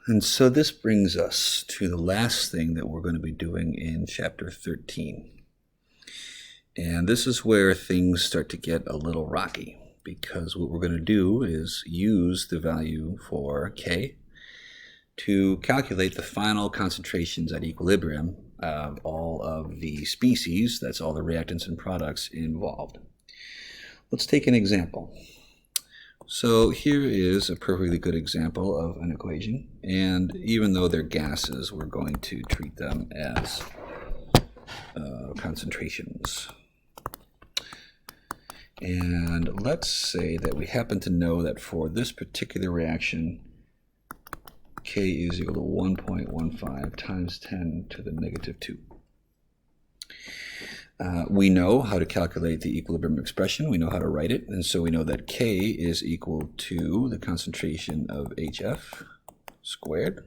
And so this brings us to the last thing that we're going to be doing in chapter 13. And this is where things start to get a little rocky, because what we're going to do is use the value for K to calculate the final concentrations at equilibrium of all of the species, that's all the reactants and products involved. Let's take an example. So here is a perfectly good example of an equation, and even though they're gases, we're going to treat them as concentrations. And let's say that we happen to know that for this particular reaction, K is equal to 1.15 times 10 to the negative 2. We know how to calculate the equilibrium expression. We know how to write it. And so we know that K is equal to the concentration of HF squared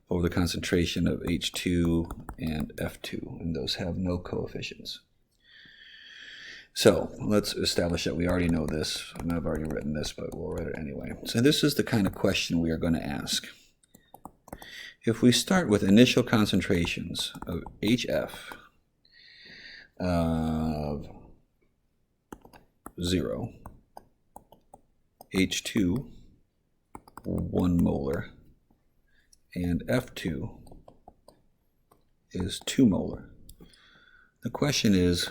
over the concentration of H2 and F2. And those have no coefficients. So let's establish that we already know this. I mean, I've already written this, but we'll write it anyway. So this is the kind of question we are going to ask. If we start with initial concentrations of HF of 0, H2 1 molar, and F2 is 2 molar. The question is,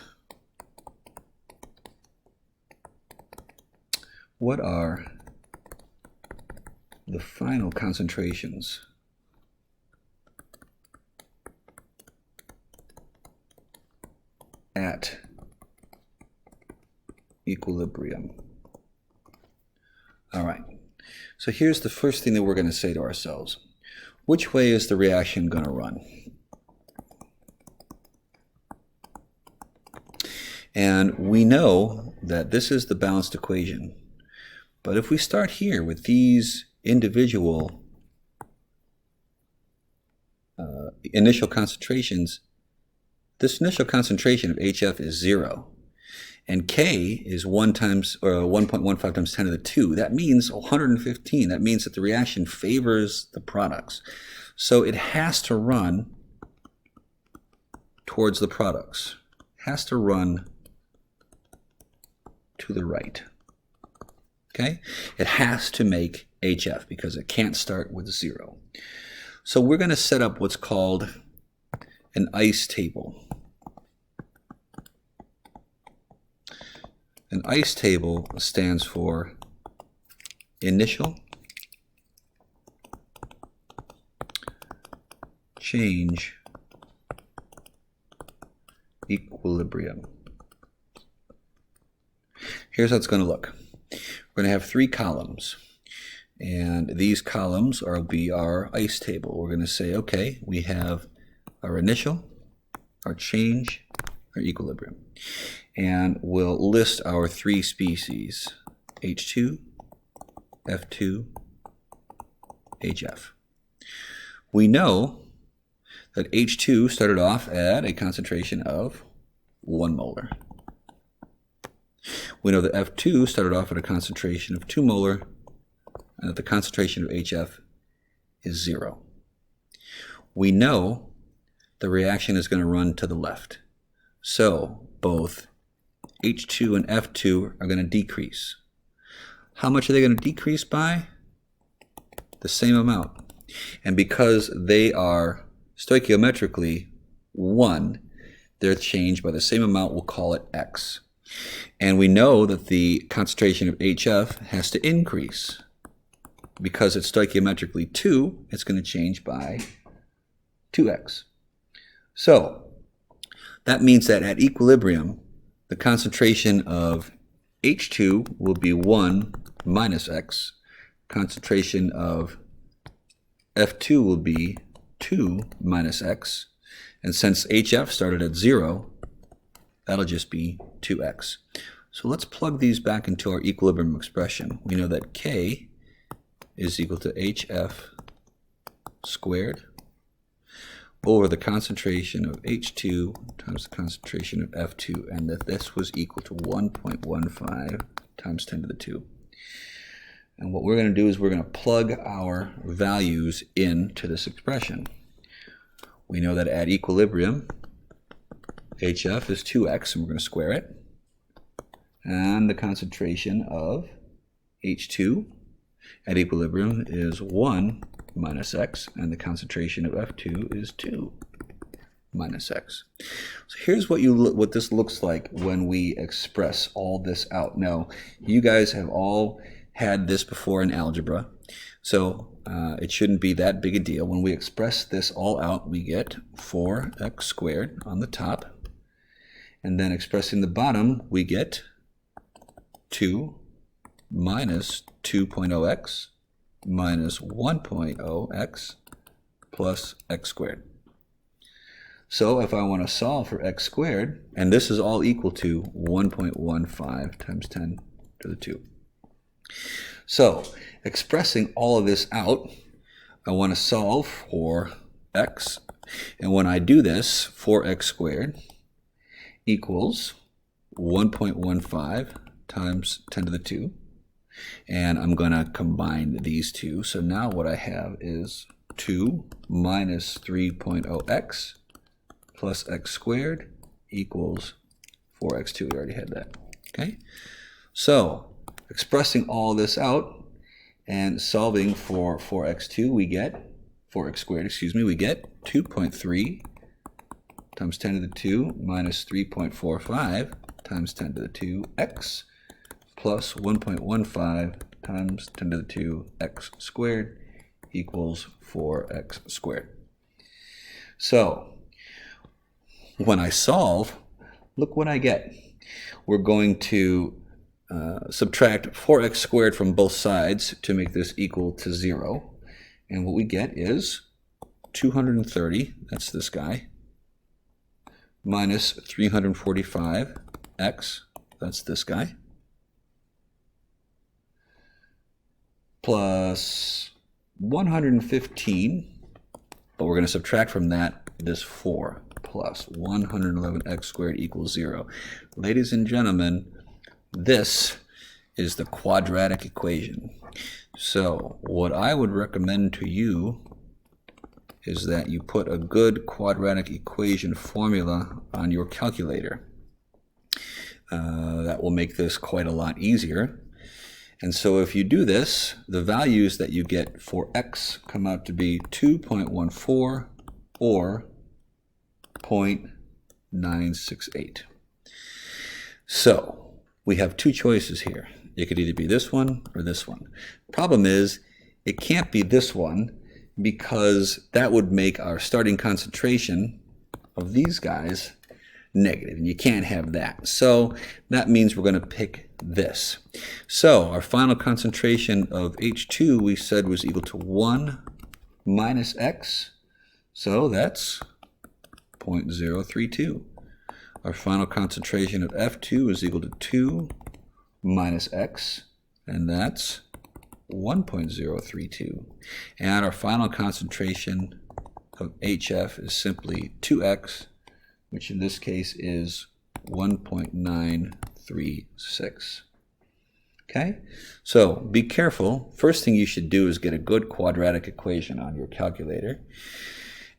what are the final concentrations at equilibrium? All right, so here's the first thing that we're going to say to ourselves. Which way is the reaction going to run? And we know that this is the balanced equation. But if we start here with these individual initial concentrations, this initial concentration of HF is 0, and K is 1.15 times 10 to the 2. That means 115. That means that the reaction favors the products. So it has to run towards the products. It has to run to the right. Okay? It has to make HF because it can't start with 0. So we're going to set up what's called an ICE table. An ICE table stands for initial, change, equilibrium. Here's how it's going to look. We're going to have 3 columns, and these columns will be our ICE table. We're going to say, okay, we have our initial, our change, our equilibrium, and we'll list our 3 species, H2, F2, HF. We know that H2 started off at a concentration of 1 molar. We know that F2 started off at a concentration of 2 molar, and that the concentration of HF is 0. We know the reaction is going to run to the left. So both H2 and F2 are going to decrease. How much are they going to decrease by? The same amount. And because they are stoichiometrically 1, they're changed by the same amount. We'll call it X. And we know that the concentration of HF has to increase. Because it's stoichiometrically 2, it's going to change by 2x. So that means that at equilibrium, the concentration of H2 will be 1 minus x. Concentration of F2 will be 2 minus x. And since HF started at 0, that'll just be 2x. So let's plug these back into our equilibrium expression. We know that K is equal to HF squared over the concentration of H2 times the concentration of F2, and that this was equal to 1.15 times 10 to the 2. And what we're going to do is we're going to plug our values into this expression. We know that at equilibrium, HF is 2x, and we're going to square it. And the concentration of H2 at equilibrium is 1 minus x, and the concentration of F2 is 2 minus x. So here's what this looks like when we express all this out. Now, you guys have all had this before in algebra, so it shouldn't be that big a deal. When we express this all out, we get 4x squared on the top, and then expressing the bottom, we get 2 minus 2.0x minus 1.0x plus x squared. So if I want to solve for x squared, and this is all equal to 1.15 times 10 to the 2. So expressing all of this out, I want to solve for x. And when I do this, 4x squared equals 1.15 times 10 to the 2. And I'm going to combine these two. So now what I have is 2 minus 3.0x plus x squared equals 4x2. We already had that. Okay? So expressing all this out and solving for 4x2, we get 4x squared, we get 2.3 times 10 to the 2 minus 3.45 times 10 to the 2 x plus 1.15 times 10 to the 2 x squared equals 4x squared. So when I solve, look what I get. We're going to subtract 4x squared from both sides to make this equal to 0. And what we get is 230, that's this guy, minus 345x, that's this guy, plus 115, but we're going to subtract from that this 4, plus 111x squared equals 0. Ladies and gentlemen, this is the quadratic equation. So what I would recommend to you is that you put a good quadratic equation formula on your calculator. That will make this quite a lot easier. And so if you do this, the values that you get for x come out to be 2.14 or 0.968. So we have two choices here. It could either be this one or this one. Problem is, it can't be this one because that would make our starting concentration of these guys negative, and you can't have that. So that means we're going to pick this. So our final concentration of H2 we said was equal to 1 minus x, so that's 0.032. Our final concentration of F2 is equal to 2 minus x, and that's 1.032. And our final concentration of HF is simply 2x, which in this case is 1.936. Okay, so be careful. First thing you should do is get a good quadratic equation on your calculator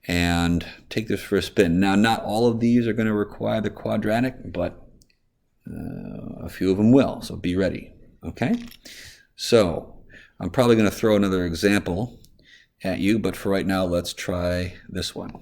and take this for a spin. Now, not all of these are going to require the quadratic, but a few of them will, so be ready. Okay, so I'm probably going to throw another example at you, but for right now, let's try this one.